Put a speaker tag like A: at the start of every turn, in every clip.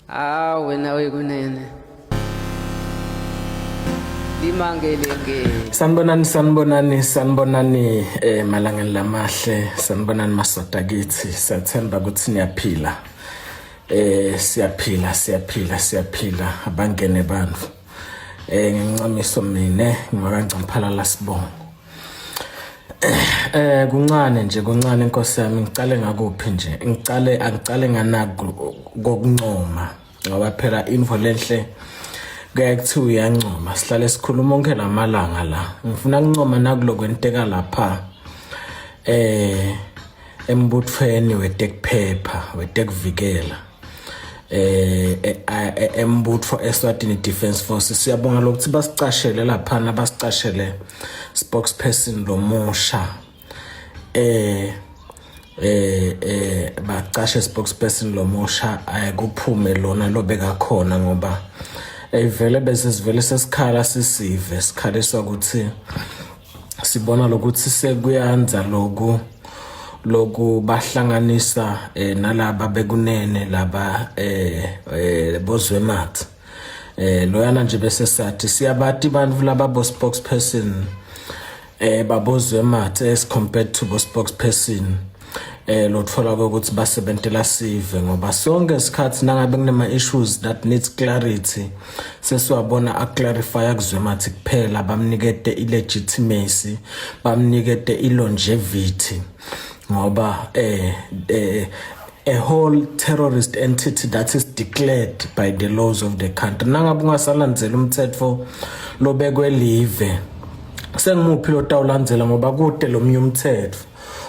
A: Wena wekunene. Limangelenge.
B: Sanibonani malangeni lamahle, sanibonani masoda kithi. Siyathemba ukuthi niyaphila. Siyaphila abangene bantu. Ngincamiso mina ngimakaNcamphala la Sibongo. Kuncane Nkosi yami, ngicale ngakuphi nje. Angicale nganaku kokuncoma ngoba phela info lenhle kuyaye kuthiwa uyancoma. Sihlale sikhuluma onke lamalanga la. Ngifuna ukuncoma nakulokwenteka lapha embuthweni wetekuphepha wetekuvikela embutho eSwatini Defence Forces. Siyabonga lokuthi basicashele lapha, basicashele spokesperson lomusha bacashe spokesperson lomusha ayikuphume lona lobeka khona ngoba vele bese sivele sesikhala sikhaliswa ukuthi sibona lokuthi sekuyanza loku bahlanganisa nalaba bekunene laba bozwemathi loyana nje bese sathi siyabati bantu laba bo spokesperson babozwemathi as compared to bo spokesperson lotfola ukuthi basebentela sive ngoba sonke isikhathi nangabe kunema issues that needs clarity sesiwabona aclarify akuzwemathi kuphela, bamnikete illegitimacy, bamnikete ilongevity ngoba a whole terrorist entity that is declared by the laws of the country. Nangabe ungasalandzela umthetho lobekwe live sengimuphi lo tawulandzela ngoba kude lomnye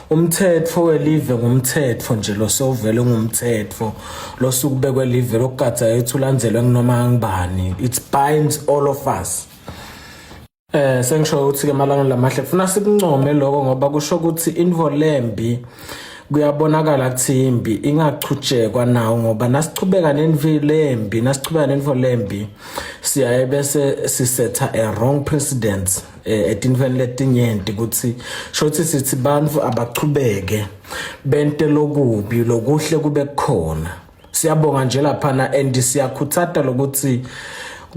B: umthetho welive ngumthetho nje lo sovele ngumthetho lo sukubekwe live lokugada yethu landzelwe kunoma ngibani. It binds all of us. Sengisho ukuthi ke malanga lamahle kufuna sikuncome lokho ngoba kusho ukuthi involembi kuyabonakala kuthi imbi ingachujekwa nawo ngoba nasichubeka nenvolembi siyaye bese sisetha a wrong precedent etinveni letinyenti ukuthi shothi sithi bantu abachubeke bente lokubi lokuhle kube khona. Siyabonga nje lapha na and siyakhuthata lokuthi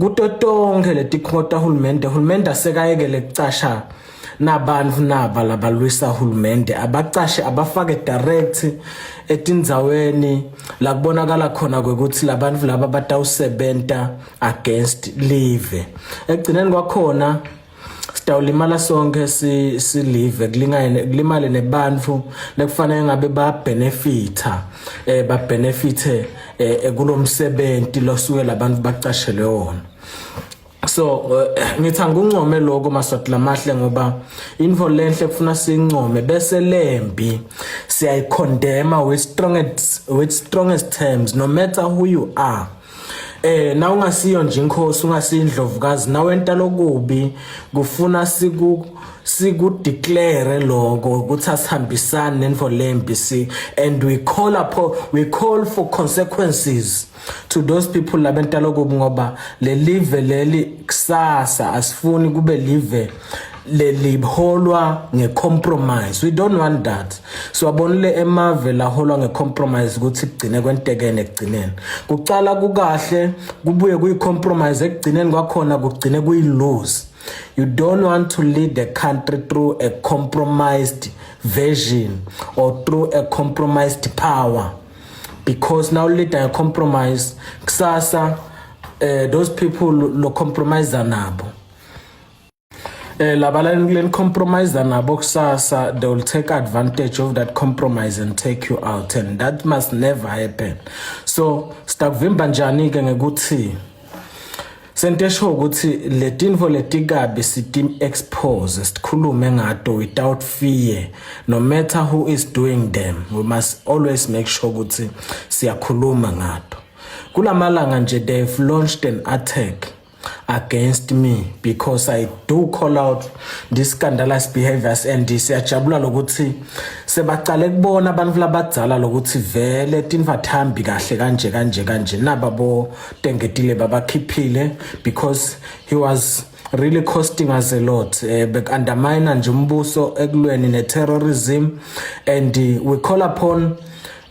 B: kuto tonke letikhota hulumende asekayekele kucasha nabantu naba labalwisa hulumende abacashe abafake direct etindzaweni la kubonakala khona ukuthi labantu laba batawusebenta against live. Egcineni kwakhona sitawulimala sonke silive kulimale nebantu lekufanele ngabe babenefite kulomsebenzi losuke labantu bacashelwe wona. So ngithanga uncome lokho maswati lamahle ngoba info lenhle kufuna sincome bese lembi siyayicondemn with strongest terms no matter who you are. Na ungasiyo nje inkosi, ungasindlovukazi, na wenta lokubi kufuna siku declare lokho ukuthi asihambisane nenvolembi and we call for consequences to those people labenta lokubi ngoba le live leli kusasa asifuni kube live leliholwa ngecompromise. We don't want that. So abonile emave laholwa ngecompromise ukuthi kugcine kwentekene ekugcineni kucala kukahle kubuye kuyicompromise ekugcineni kwakhona kugcine kuyilose. You don't want to lead the country through a compromised version or through a compromised power, because now lead a compromise kusasa those people lo compromise nabo labalani compromise nabo kusasa, they will take advantage of that compromise and take you out, and that must never happen. So stakuvimba njani ke ngekuthi sentesho ukuthi letinvo letikabi sitim expose sikhulume ngato without fear, no matter who is doing them. We must always make sure ukuthi siyakhuluma ngato. Kulamalanga nje they've launched an attack against me because I do call out these scandalous behaviors, and siyajabula lokuthi sebaqale kubona abantu labadzala lokuthi vele tinvathambi kahle kanje nababo tengetile babakhiphile, because he was really costing us a lot. Undermine nje umbuso ekulweni neterrorism, and we call upon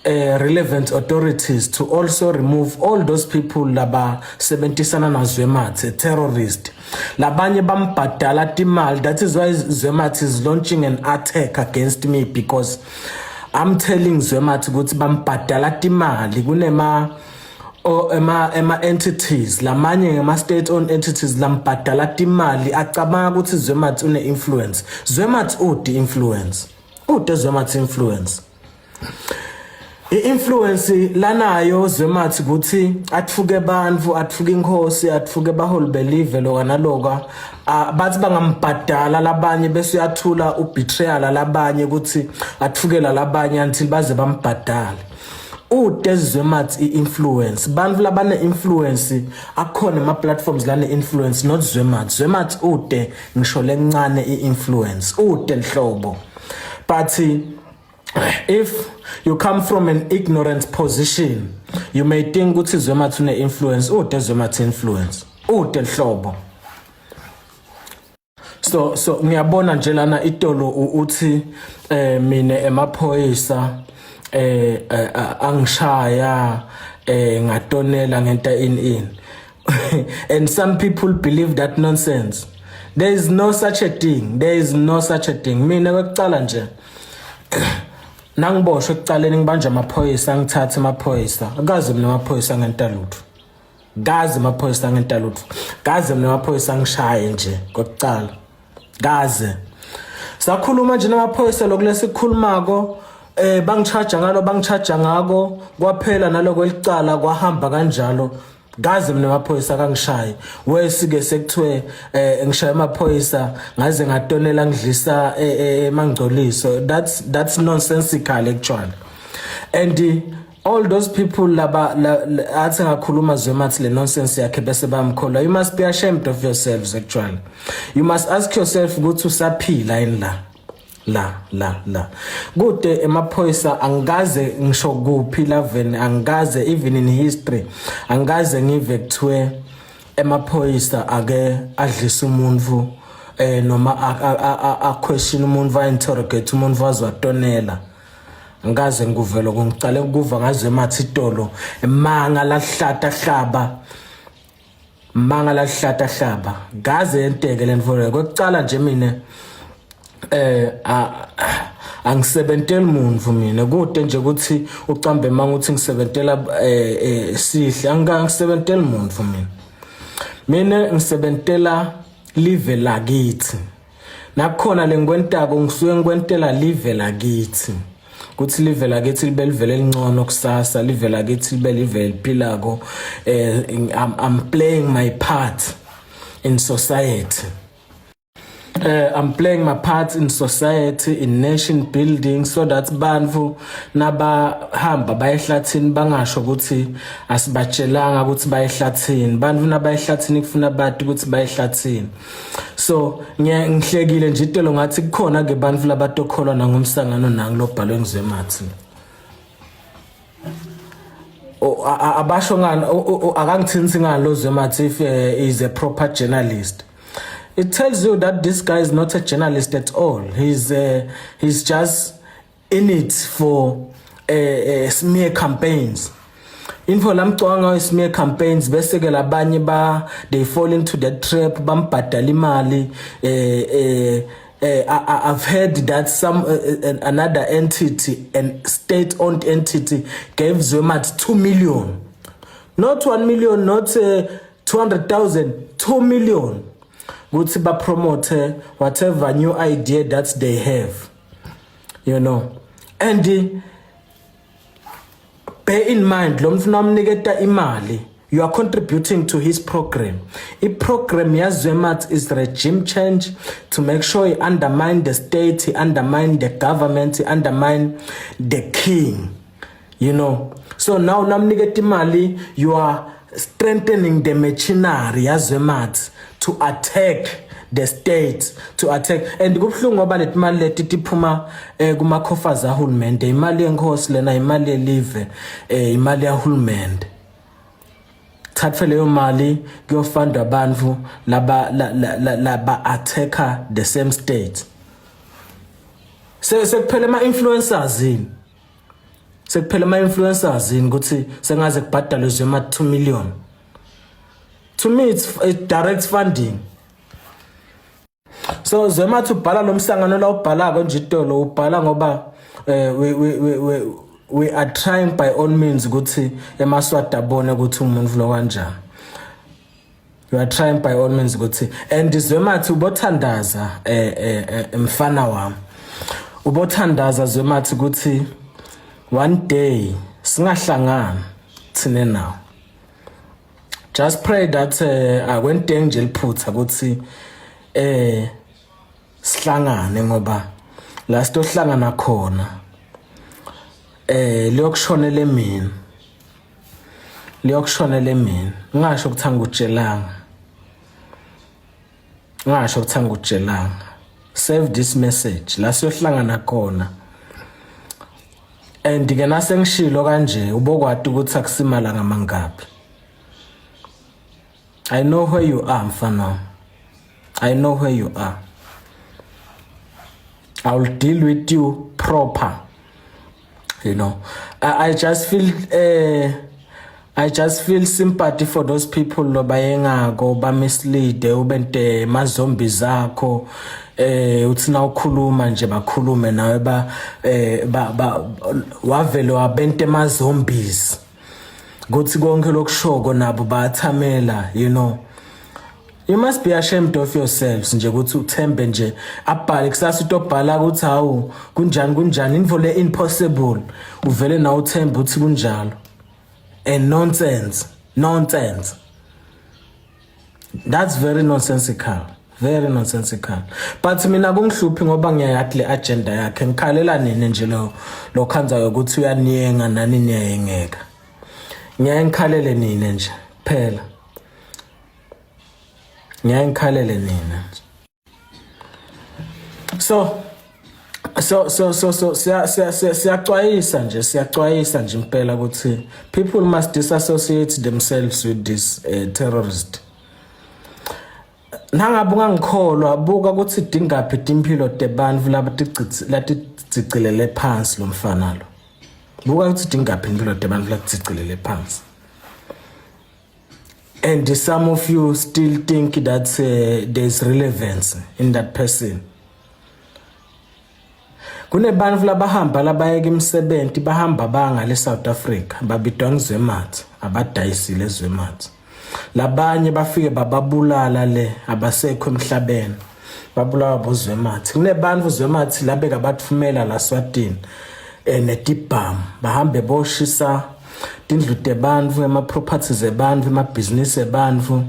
B: relevant authorities to also remove all those people laba sebentisana na Zwemathi, terrorist. Labanye bambadala timali. That is why Zwemathi is launching an attack against me, because I'm telling Zwemathi ukuthi bambadala timali kunema ema entities lamanye ngama state owned entities lambadala timali acabanga ukuthi Zwemathi une influence. Zwemathi uthi influence. Ude Zwemathi influence. I-influence lanayo Zwemathi ukuthi atfuke bantfu, atfuke inkosi, atfuke baholi believe loka naloka, bathi bangambhadala labanye bese uyathula ubetrayal labanye ukuthi athukela labanye until baze bambhadale. Ude Zwemathi i-influence. Bantfu labane influence akhona ema platforms lane influence, not Zwemathi. Zwemathi ude ngisho lencane i-influence. Ude lihlobo. But if you come from an ignorant position, you may think ukuthi Zwemathi une influence. Ude Zwemathi influence. Ude lihlobo. So ngiyabona nje lana itolo uthi mina emaphoyisa angishaya ngatonela ngenta in. And some people believe that nonsense. There is no such a thing. There is no such a thing. Mina kwekucala nje nangiboshwe ekucaleni ngibanje amaphoyisa, ngithathe amaphoyisa. Akaze mina amaphoyisa ngenta lutho. Gazi amaphoyisa ngenta lutho. Gaze mina amaphoyisa ngishaye nje kwekucala. Gaze. Sakhuluma nje namaphoyisa lokulesikhulumako bangichaja ngako kwaphela naloko elicala kwahamba kanjalo. Gaze mina amaphoyisa kangishaye. Wesike sekuthiwe ngishaya amaphoyisa ngaze ngatonela ngidlisa emangcoliso. That's nonsensical actually. And all those people laba athi ngakhuluma Zwemathi le nonsense yakhe bese bamkhola. You must be ashamed of yourselves actually. You must ask yourself ukuthi usaphila yini la. Kude emaphoyisa angaze ngisho kuphi laveni, angaze even in history angaze ngive kuthiwe emaphoyisa ake adlisa umuntu noma a question umuntu, a interrogate umuntu waziwatonela. Ngaze nguvela kungicale ukuva ngaZwemathi itolo manga lahlata hlaba gaze enteke lenvolo kwekucala nje mina angisebentela umuntu mina kude nje ukuthi ucambe manga uthi ngisebentela sihle angisebentela umuntu mina ngisebentela live lakithi nakhona lengwentako ngisuke ngikwentela live lakithi kuthi live lakithi libe livele elingcono kusasa, live lakithi libe live eliphilako. I'm playing my part in society. I'm playing my part in society, in nation building, so that bantfu nabahamba bayehlathini bangasho ukuthi asibatshelanga ukuthi bayehlathini. Bantfu nabayehlathini kufuna bathi ukuthi bayehlathini. So ngihlekile nje itelo ngathi kukhona ke bantfu labatokholwa nangomsangano nangilobhalwe ngizwemathi. Abasho ngani akangithinisi ngalo Zwemathi if is a proper journalist. It tells you that this guy is not a journalist at all. He's just in it for smear campaigns. Info lamcwanga smear campaigns bese ke labanye they fall into that trap bambhadala imali. I've heard that some another entity, and state-owned entity, gave Zwemathi 2 million. Not 1 million, not 200,000, 2 million. Good ba promote whatever new idea that they have, you know. And bear in mind, lo mfuna umniketa imali, you are contributing to his program. The program ya Zwemathi is regime change to make sure he undermine the state, he undermine the government, he undermine the king, you know. So now namniketa imali, you are strengthening the machinery ya Zwemathi to attack the state, to attack. And kubhlungu ngoba leti mali leti tiphuma kuma coffers ahulumende, imali yenkosi lena, imali yelive, imali yahulumende. Thathwe leyo mali kuyofanda abantu laba attacker the same state. Sekuphela ama influencers yini. Sekuphela ama-influencers yini ukuthi sengaze kubhadalwe Zwemathi 2 million. To me it's direct funding. So Zwemathi ubhala lo mhlangano la ubhala konje itolo ubhala ngoba we are trying by all means ukuthi eMaswati abone ukuthi umuntu lo kanjani. We are trying by all means ukuthi and Zwemathi ubothandaza mfana wami. Ubothandaza Zwemathi ukuthi one day singahlangana thine now. Just pray that akwente nje liphutha ukuthi sihlangane ngoba la sitohlangana khona liyokushonela mina ngisho ukuthanga utshelanga save this message la siyohlangana khona and ke nasengishilo kanje ubokwadi ukuthi akusimala ngamangapi. I know where you are mfana. I know where you are. I will deal with you proper. You know, I just feel sympathy for those people lo bayengako ba mislead ubente mazombi zakho uthina ukhuluma nje bakhulume nawe ba wavele wabente mazombies kuthi konke lokushoko nabo bathamela, you know. You must be ashamed of yourselves nje ukuthi uthembe nje abhale kusasa utobhala ukuthi hawu kunjani info le impossible uvele na uthembe uthi kunjalo. And nonsense. That's very nonsensical. But mina kungihluphi ngoba ngiyayathi le agenda yakhe ngikhalela nini nje lo khanza ukuthi uyaniyenga nani niyayengeka. Ngiyangikhalele nini nje phela. Ngiyangikhalele nina. So siyacwayisa nje impela ukuthi people must disassociate themselves with this terrorist. Nangabe ungangikholwa buka ukuthi dingaphi impilo tebantu laticicilele phansi lo mfana lo. Buka ukuthi dingaphi impilo tebantu laticicilele phansi. And some of you still think that there's relevance in that person. Kunebantu labahamba labayeka imisebenzi bahamba banga le South Africa babidwa ngizwemathi abadayisile Zwemathi. Labanye bafike bababulala le abasekho emhlabeni babulawa boZwemathi. Kunebantu Zwemathi labeka bathumela la Swatini netibham bahambe boshisa tindlu tebantu ema-properties ebantu ema-business ebantu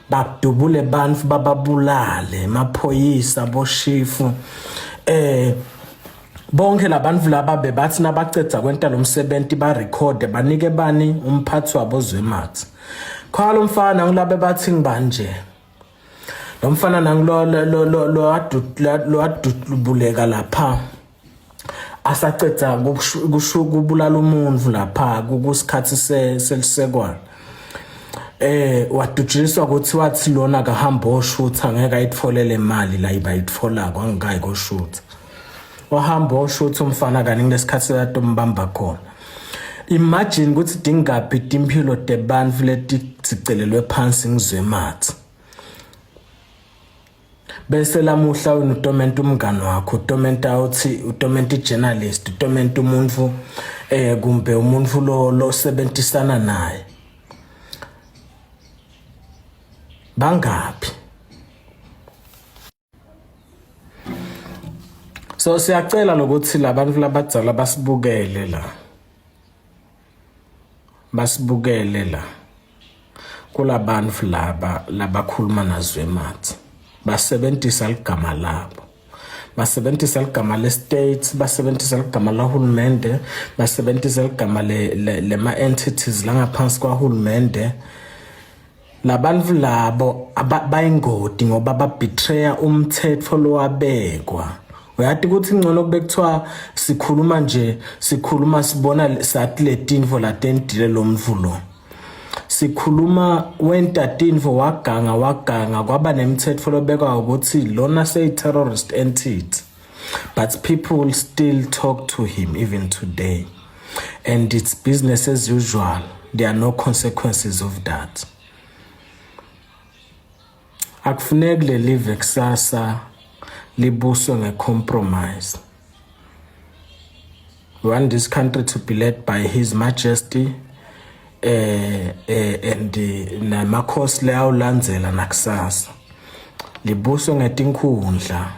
B: badubule bantu bababulale emaphoyisa boshifu bonke labantu laba bebathi nabaceda kwenta lo msebenzi ba-record banike bani umphathi wabo Zwemathi. Khalo mfana ngilabe bathi ngibanje lo mfana lo adubuleka lapha asaceda kubulala umuntu lapha kusikhathi selisekwana wadutshiswa ukuthi wathi lona kahamba oshutha ngeke ayitfolele imali la ibayitfola kwangikayi koshutha wahamba oshutha umfana kani ngesikhathi latombamba khona. Imagine ukuthi dingaphi impilo tebantu leticicilelwe phansi ngizwemathi. Bese lamuhla wena utomenta umngani wakho utomenta uthi utomenta ijournalist utomenta umuntu kumbe umuntu lo sebentisana naye bangaphi. So siyacela lokuthi labantu labadzala basibukele la kulabantu labakhuluma naZwemathi basebenzisa ligama labo, basebenzisa ligama le-state, basebenzisa ligama lahulumende, basebenzisa ligama lema-entities langaphansi kwahulumende. Labantu labo bayingoti ngoba babetreya umthetho lowabekwa. Uyathi ukuthi ngcono kube kuthiwa sikhuluma sibona sathi letinvo latendile lo mvu lo. Sikhuluma wenta tinvo waganga kwaba nemthetho lobekwa ukuthi lona say terrorist entity, but people still talk to him even today. and it's business as usual. There are no consequences of that. Akufuneki le live kusasa libuswe nge-compromise. We want this country to be led by His Majesty and namakhosi lawo landzela nakusasa. Libuswe ngetinkhundla.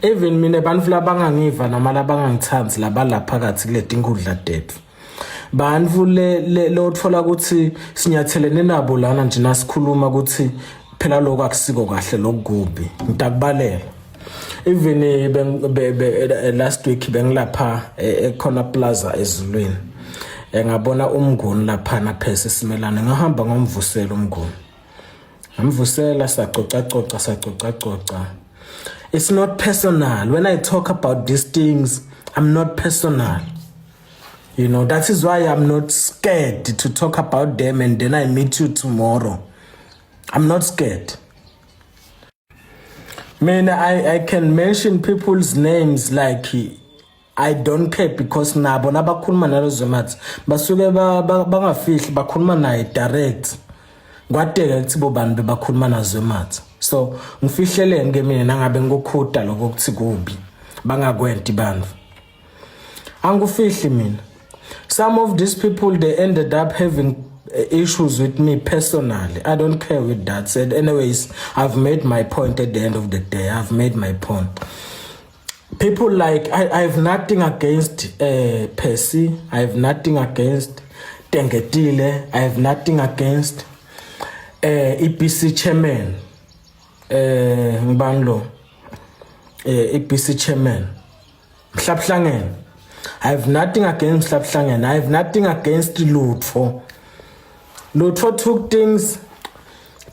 B: Even mina bantfu labangangiva noma labangangithandzi labalaphakathi kuletinkhundla tetfu. Bantfu lotfola ukuthi sinyathelene nabo lana nje nasikhuluma ukuthi phela lokho akusiko kahle lokubi. Ngitakubalela. Even last week bengilapha ekhona plaza ezulwini. Ngabona umnguni lapha na phese simelana ngahamba ngomvusela umnguni. Ngamvusela sacoca. It's not personal. When I talk about these things, I'm not personal. You know, that is why I'm not scared to talk about them and then I meet you tomorrow. I'm not scared. Man, I can mention people's names like I don't care because nabo nabakhuluma nalezo mathi basuke bangafihli bakhuluma naye direct. Kwateka ukuthi bobani bebakhuluma nazo mathi. So ngifihlele ngeke mina nangabe ngikukhuda lokho ukuthi kubi bangakwenti bantfu. Angufihli mina. Some of these people, they ended up having issues with me personally. I don't care with that. Said anyways, I've made my point at the end of the day. I've made my point. People like I have nothing against Percy. I have nothing against Tengetile. I have nothing against EPC chairman. Ngbanlo. EPC chairman. Mhlaphlangen. I have nothing against Mhlaphlangen. I have nothing against Lutfo. Lutfo took things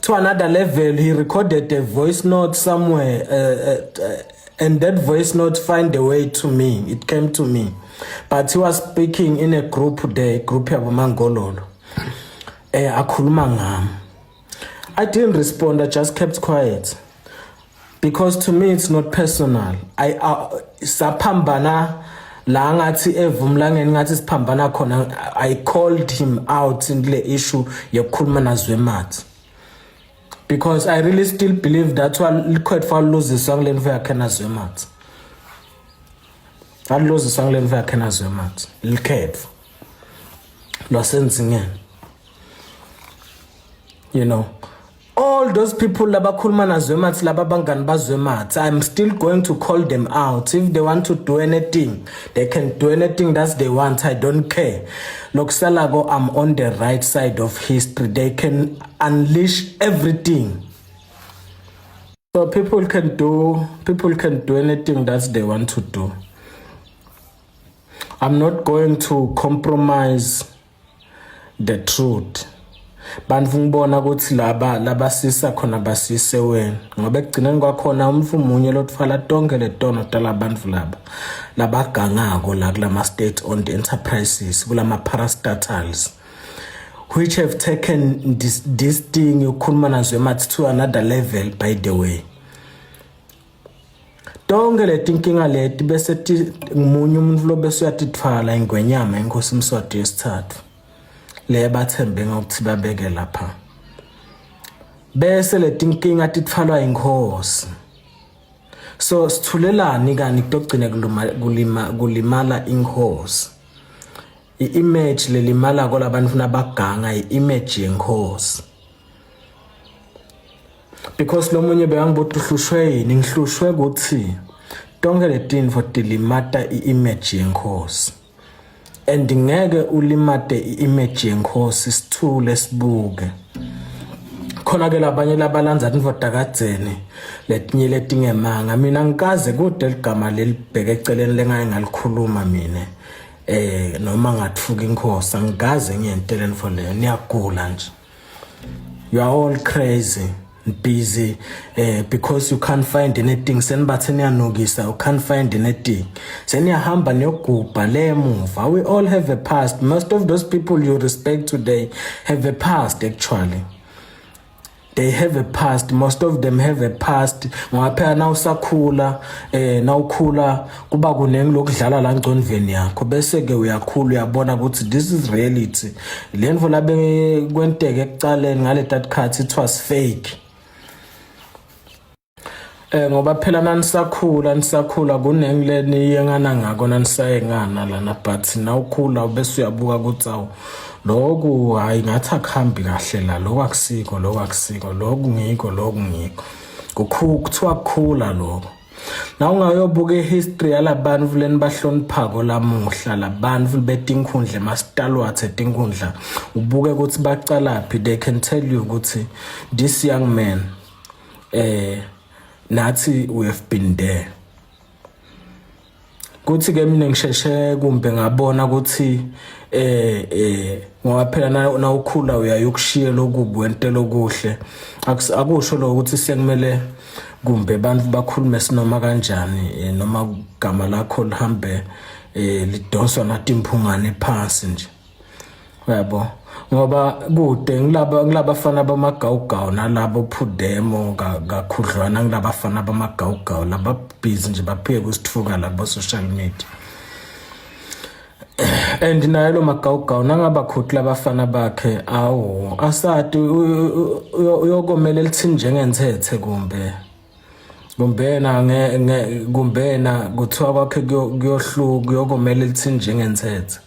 B: to another level. He recorded a voice note somewhere, and that voice note found a way to me. It came to me. But he was speaking in a group there, group of Mangololo. Akhuluma ngami. I didn't respond, I just kept quiet. Because to me it's not personal. Sapambana la ngathi evumlangeni ngathi siphambana khona. I called him out in the issue yokukhuluma naZwemathi. Because I really still believe that one quite far loses song len yakhe naZwemathi. Alose song len yakhe naZwemathi. Likhetho. Losenzingen. You know, all those people labakhuluma naZwemathi lababangani baZwemathi, I'm still going to call them out. If they want to do anything, they can do anything that they want. I don't care. Lokusalago, I'm on the right side of history. They can unleash everything. So people can do anything that they want to do. I'm not going to compromise the truth. Bantu ngibona ukuthi laba sisa khona basise wena ngoba ekugcineni kwakhona umfu munye lotfala tonke letono tala bantu laba gangako la kulama state owned enterprises kulama parastatals which have taken this thing yokukhuluma naZwemathi to another level. By the way, tonke letinkinga leti bese umunye umuntu lo bese uyatithwala ingwenyama inkosi Mswati yesithathu le bathembe ngokuthi babeke lapha bese letinkinga tithwalwa inkosi. So sithulelani kani kugcine kulimala inkosi. I-image lelimala kwalabantu nabaganga i-image yenkosi. Because lo munye beyangibuthi uhlushwe yini, ngihlushwe ukuthi tonke letinfo tilimata i-image yenkosi. And ngeke ulimate i-image yenkosi sithule sibuke. Khona ke labanye labalanza indvoda kadzeni letinye letingemanga. Mina ngikaze kude ligama lelibheke eceleni lengaye ngalikhuluma mina. Noma ngatfuka inkosi angikaze ngiyentele for leyo niyagula nje. You are all crazy. Busy because you can't find anything. Senbathi niyanukisa, you can't find anything. Seniyahamba niyogubha le emuva. We all have a past. Most of those people you respect today have a past actually. they have a past. Most of them have a past. Ngaphela nawusakhula nawukhula kuba kunengi lokudlala la ngcondveni yakho bese ke uyakhula uyabona ukuthi this is reality. Lento labe kwenteke ekucaleni ngale that cut it was fake. Ngoba phela nanisakhula kunengi leni yengana ngako nanisayengana lana but nawukhula bese uyabuka ukuthi awu lokhu hayi ngathi akhambi kahle la lokho akusiko lokhu ngikho kuthiwa kukhula lokho. Na ungayobuka ihistory yalabantu leni bahloniphako lamuhla labantu betinkhundla mastalwathe etinkhundla ubuke ukuthi bacalaphi. They can tell you ukuthi this young man nathi we have been there. Kuthi ke mina ngisheshe kumbe ngabona ukuthi ngoba phela na ukhula uyayokushiya lokubu wentelo kuhle akusho lo ukuthi sekumele kumbe abantu bakhulume sinoma kanjani noma igama lakho lihambe lidonswa nathi imphungane phansi nje yabo ngoba kude ngilabafana bamagawugawu nalabo phudemo kakhudlwana ngilabafana bamagawugawu laba busy nje baphike kusithuka la social media. And naye lo magawugawu nangaba khutla abafana bakhe awu asati uyokomela elithini njengenthethe kumbena kuthiwa kwakhe kuyohluka uyokomela elithini njengenthethe.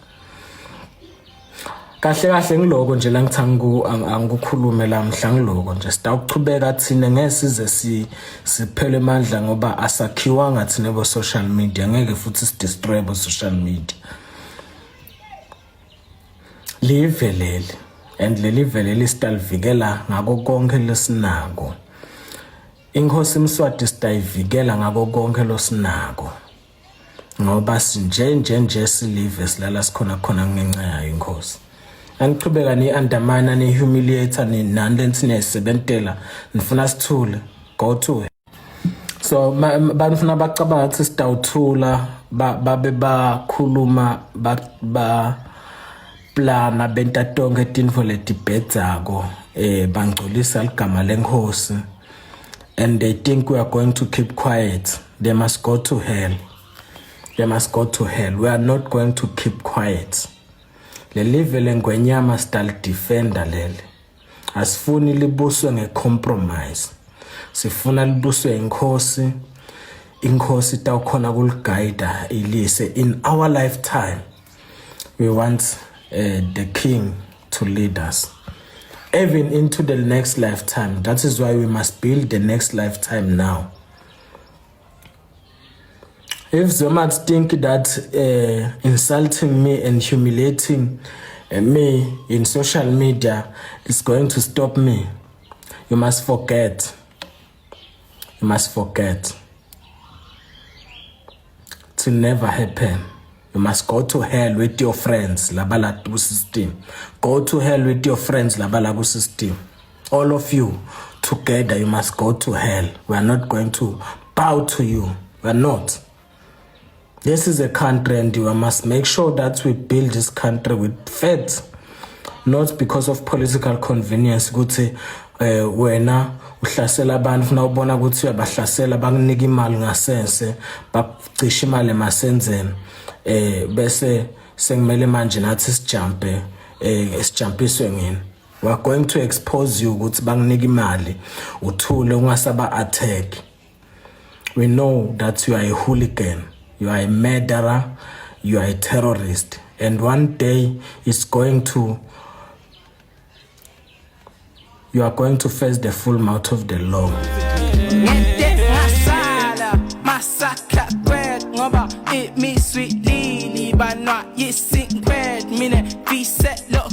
B: Kahle ngiloko nje la ngithanga angikukhulume la mhla ngiloko nje sitawuchubeka thina ngesize siphele amandla ngoba asakhiwanga thina bo social media ngeke futhi sidestroy bo social media. Livelele and lelivelele sitalivikela ngako konke lesinako. Inkosi Mswati sitayivikela ngako konke losinako ngoba sinje silive silala sikhona ngenxa yayo inkosi. Angiqhubeka ni-undermine ni-humiliate nani lenti niyayisebentela nifuna sithule go to it. So banifuna bacabanga ukuthi sitawuthula babe bakhuluma plana bentatonke tinfo letibhedzako bangcolisa ligama lenkosi and they think we are going to keep quiet. They must go to hell. We are not going to keep quiet. Le live lengwenyama style defender lele asifuni libuswe ngecompromise sifuna libuswe inkosi tawukhona kuligayida ilise. In our lifetime we want the king to lead us even into the next lifetime. That is why we must build the next lifetime now. If Zomats think that insulting me and humiliating me in social media is going to stop me, you must forget. To never happen. You must go to hell with your friends, labala system. Go to hell with your friends, labala system. All of you together, you must go to hell. We are not going to bow to you. We are not. This is a country and we must make sure that we build this country with faith, not because of political convenience. Ukuthi wena uhlasela abantu funa ubona ukuthi uyabahlasela bakunika imali ngasense bacisha imali emasenzeni bese sengimele manje nathi sijampiswe ngini. We are going to expose you ukuthi bakunika imali uthule ungasaba attack. We know that you are a hooligan. You are a murderer, you are a terrorist, and one day you are going to face the full mouth of the law. It me sweet lily, but not you sink bread. Minute, be set, look.